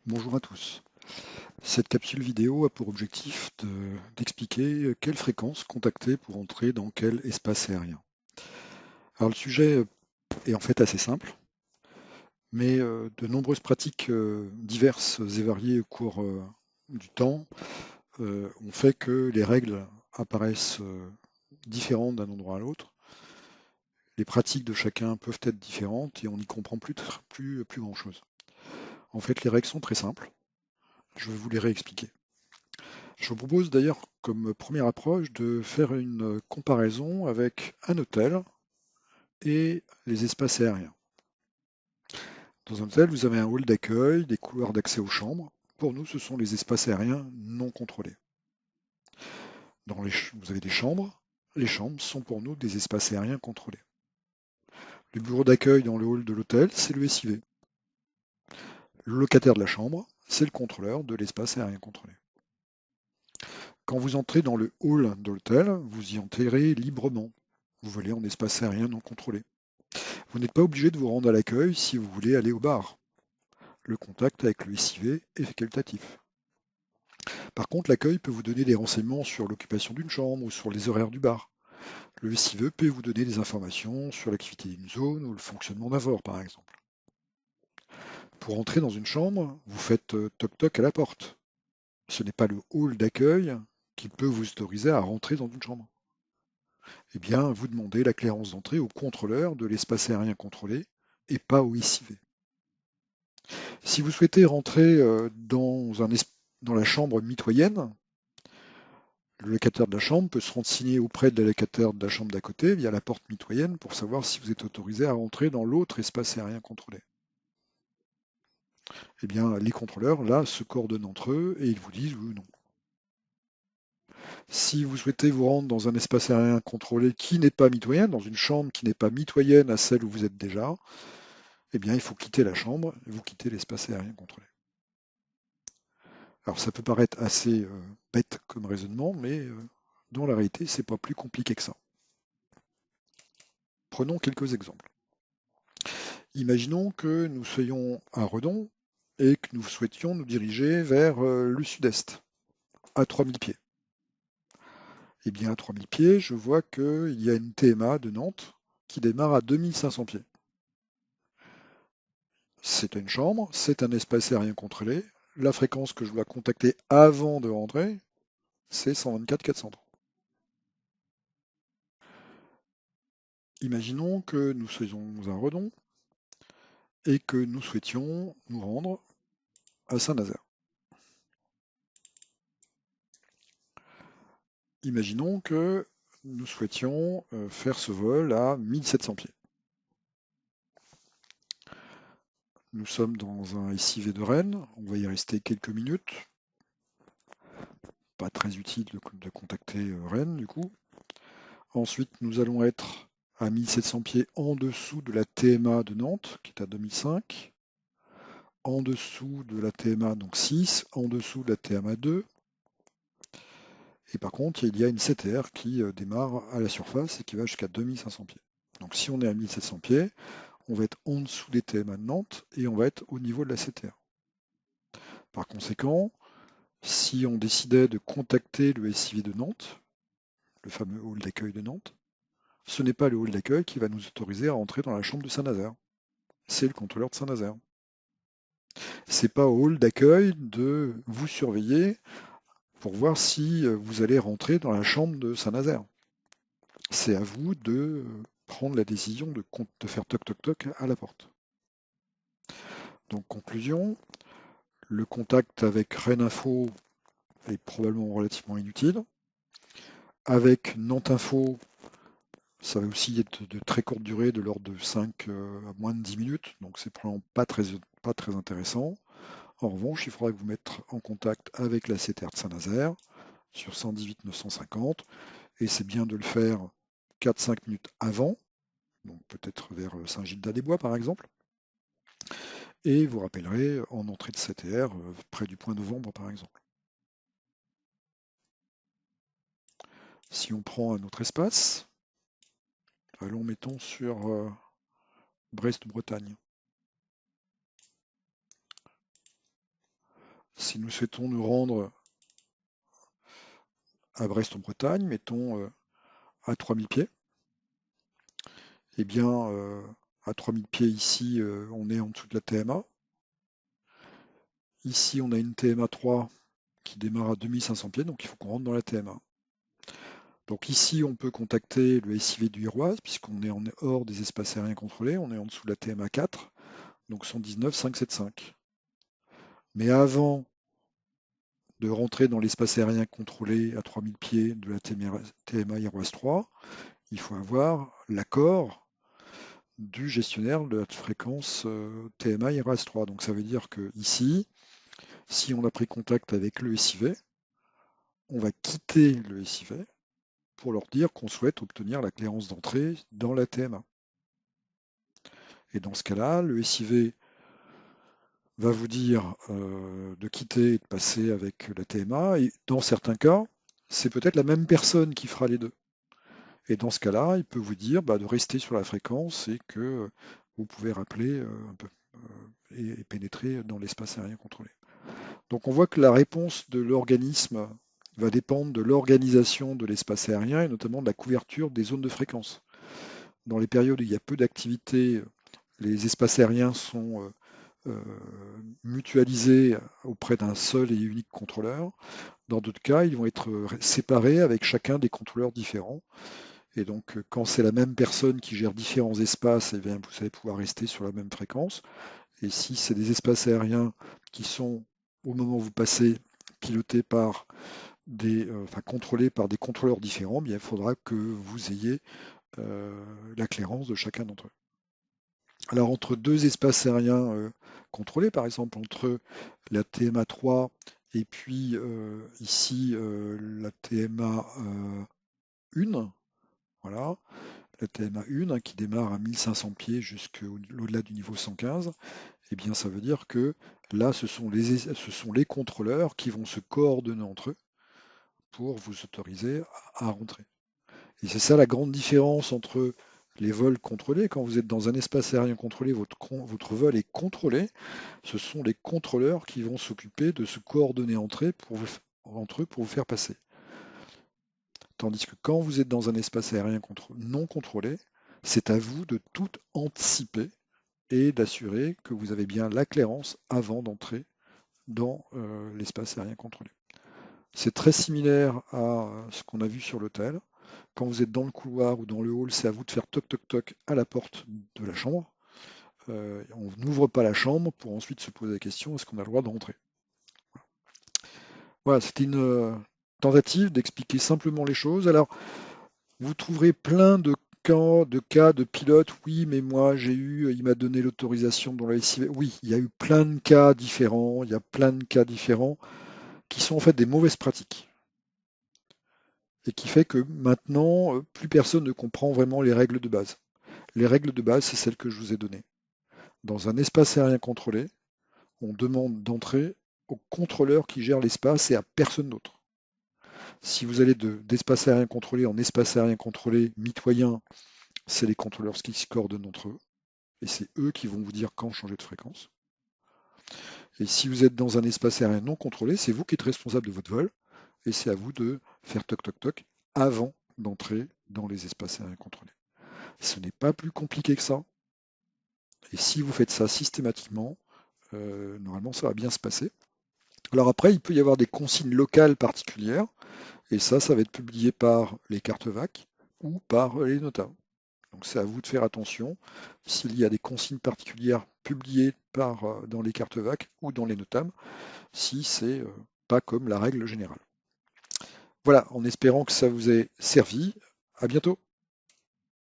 Bonjour à tous. Cette capsule vidéo a pour objectif d'expliquer quelle fréquence contacter pour entrer dans quel espace aérien. Alors le sujet est en fait assez simple, mais de nombreuses pratiques diverses et variées au cours du temps ont fait que les règles apparaissent différentes d'un endroit à l'autre. Les pratiques de chacun peuvent être différentes et on n'y comprend plus grand-chose. En fait, les règles sont très simples. Je vais vous les réexpliquer. Je vous propose d'ailleurs comme première approche de faire une comparaison avec un hôtel et les espaces aériens. Dans un hôtel, vous avez un hall d'accueil, des couloirs d'accès aux chambres. Pour nous, ce sont les espaces aériens non contrôlés. Vous avez des chambres. Les chambres sont pour nous des espaces aériens contrôlés. Le bureau d'accueil dans le hall de l'hôtel, c'est le SIV. Le locataire de la chambre, c'est le contrôleur de l'espace aérien contrôlé. Quand vous entrez dans le hall de l'hôtel, vous y entrez librement. Vous volez en espace aérien non contrôlé. Vous n'êtes pas obligé de vous rendre à l'accueil si vous voulez aller au bar. Le contact avec le SIV est facultatif. Par contre, l'accueil peut vous donner des renseignements sur l'occupation d'une chambre ou sur les horaires du bar. Le SIV peut vous donner des informations sur l'activité d'une zone ou le fonctionnement d'un VOR, par exemple. Pour entrer dans une chambre, vous faites toc-toc à la porte. Ce n'est pas le hall d'accueil qui peut vous autoriser à rentrer dans une chambre. Eh bien, vous demandez la clairance d'entrée au contrôleur de l'espace aérien contrôlé et pas au SIV. Si vous souhaitez rentrer dans la chambre mitoyenne, le locataire de la chambre peut se renseigner auprès de la locataire de la chambre d'à côté via la porte mitoyenne pour savoir si vous êtes autorisé à rentrer dans l'autre espace aérien contrôlé. Eh bien, les contrôleurs, là, se coordonnent entre eux et ils vous disent oui ou non. Si vous souhaitez vous rendre dans un espace aérien contrôlé qui n'est pas mitoyen, dans une chambre qui n'est pas mitoyenne à celle où vous êtes déjà, eh bien, il faut quitter la chambre et vous quittez l'espace aérien contrôlé. Alors ça peut paraître assez bête comme raisonnement, mais dans la réalité, c'est pas plus compliqué que ça. Prenons quelques exemples. Imaginons que nous soyons à Redon et que nous souhaitions nous diriger vers le sud-est, à 3000 pieds. Eh bien, à 3000 pieds, je vois qu'il y a une TMA de Nantes qui démarre à 2500 pieds. C'est une chambre, c'est un espace aérien contrôlé. La fréquence que je dois contacter avant de rentrer, c'est 124 400. Imaginons que nous soyons à Redon et que nous souhaitions nous rendre à Saint-Nazaire. Imaginons que nous souhaitions faire ce vol à 1700 pieds. Nous sommes dans un SIV de Rennes, on va y rester quelques minutes. Pas très utile de contacter Rennes du coup. Ensuite, nous allons être à 1700 pieds en dessous de la TMA de Nantes, qui est à 2005, en dessous de la TMA donc 6, en dessous de la TMA 2. Et par contre, il y a une CTR qui démarre à la surface et qui va jusqu'à 2500 pieds. Donc si on est à 1700 pieds, on va être en dessous des TMA de Nantes et on va être au niveau de la CTR. Par conséquent, si on décidait de contacter le SIV de Nantes, le fameux hall d'accueil de Nantes, ce n'est pas le hall d'accueil qui va nous autoriser à entrer dans la chambre de Saint-Nazaire. C'est le contrôleur de Saint-Nazaire. C'est pas au hall d'accueil de vous surveiller pour voir si vous allez rentrer dans la chambre de Saint-Nazaire. C'est à vous de prendre la décision de faire toc toc toc à la porte. Donc conclusion, le contact avec Rennes Info est probablement relativement inutile. Avec Nantes Info, ça va aussi être de très courte durée, de l'ordre de 5 à moins de 10 minutes, donc c'est probablement pas très intéressant. En revanche, il faudra que vous mettre en contact avec la CTR de Saint-Nazaire sur 118 950, et c'est bien de le faire 4-5 minutes avant, donc peut-être vers Saint-Gildas-des-Bois par exemple, et vous rappellerez en entrée de CTR près du point Novembre par exemple. Si on prend un autre espace, allons mettons sur Brest-Bretagne. Si nous souhaitons nous rendre à Brest en Bretagne, mettons à 3000 pieds, eh bien à 3000 pieds ici, on est en dessous de la TMA. Ici, on a une TMA 3 qui démarre à 2500 pieds, donc il faut qu'on rentre dans la TMA. Donc ici, on peut contacter le SIV du Iroise, puisqu'on est hors des espaces aériens contrôlés, on est en dessous de la TMA 4, donc 119 575. Mais avant de rentrer dans l'espace aérien contrôlé à 3000 pieds de la TMA Iroise 3, il faut avoir l'accord du gestionnaire de la fréquence TMA Iroise 3. Donc ça veut dire que ici, si on a pris contact avec le SIV, on va quitter le SIV pour leur dire qu'on souhaite obtenir la clairance d'entrée dans la TMA. Et dans ce cas-là, le SIV va vous dire de quitter et de passer avec la TMA. Et dans certains cas, c'est peut-être la même personne qui fera les deux. Et dans ce cas-là, il peut vous dire de rester sur la fréquence et que vous pouvez rappeler un peu et pénétrer dans l'espace aérien contrôlé. Donc on voit que la réponse de l'organisme va dépendre de l'organisation de l'espace aérien et notamment de la couverture des zones de fréquence. Dans les périodes où il y a peu d'activité, les espaces aériens sont mutualisés auprès d'un seul et unique contrôleur. Dans d'autres cas, ils vont être séparés avec chacun des contrôleurs différents. Et donc, quand c'est la même personne qui gère différents espaces, eh bien, vous allez pouvoir rester sur la même fréquence. Et si c'est des espaces aériens qui sont, au moment où vous passez, pilotés par contrôlés par des contrôleurs différents, bien, il faudra que vous ayez la clairance de chacun d'entre eux. Alors, entre deux espaces aériens contrôlés, par exemple, entre la TMA 3 et puis ici la TMA 1, voilà, la TMA 1 qui démarre à 1500 pieds jusqu'au-delà du niveau 115, eh bien ça veut dire que là ce sont les contrôleurs qui vont se coordonner entre eux pour vous autoriser à rentrer. Et c'est ça la grande différence entre les vols contrôlés. Quand vous êtes dans un espace aérien contrôlé, votre vol est contrôlé. Ce sont les contrôleurs qui vont s'occuper de se coordonner entre eux pour vous faire passer. Tandis que quand vous êtes dans un espace aérien non contrôlé, c'est à vous de tout anticiper et d'assurer que vous avez bien la clairance avant d'entrer dans l'espace aérien contrôlé. C'est très similaire à ce qu'on a vu sur l'hôtel. Quand vous êtes dans le couloir ou dans le hall, c'est à vous de faire toc toc toc à la porte de la chambre. On n'ouvre pas la chambre pour ensuite se poser la question, est-ce qu'on a le droit de rentrer? Voilà, c'était une tentative d'expliquer simplement les choses. Alors, vous trouverez plein de cas de pilotes. Oui, mais moi, il m'a donné l'autorisation dans la SIV. Oui, il y a eu plein de cas différents. Il y a plein de cas différents qui sont en fait des mauvaises pratiques. Et qui fait que maintenant, plus personne ne comprend vraiment les règles de base. Les règles de base, c'est celles que je vous ai données. Dans un espace aérien contrôlé, on demande d'entrer au contrôleur qui gère l'espace et à personne d'autre. Si vous allez d'espace aérien contrôlé en espace aérien contrôlé mitoyen, c'est les contrôleurs qui se coordonnent entre eux. Et c'est eux qui vont vous dire quand changer de fréquence. Et si vous êtes dans un espace aérien non contrôlé, c'est vous qui êtes responsable de votre vol. Et c'est à vous de faire toc toc toc avant d'entrer dans les espaces aériens contrôlés. Ce n'est pas plus compliqué que ça. Et si vous faites ça systématiquement, normalement ça va bien se passer. Alors après, il peut y avoir des consignes locales particulières, et ça va être publié par les cartes VAC ou par les NOTAM. Donc c'est à vous de faire attention s'il y a des consignes particulières publiées dans les cartes VAC ou dans les NOTAM, si c'est pas comme la règle générale. Voilà, en espérant que ça vous ait servi. À bientôt.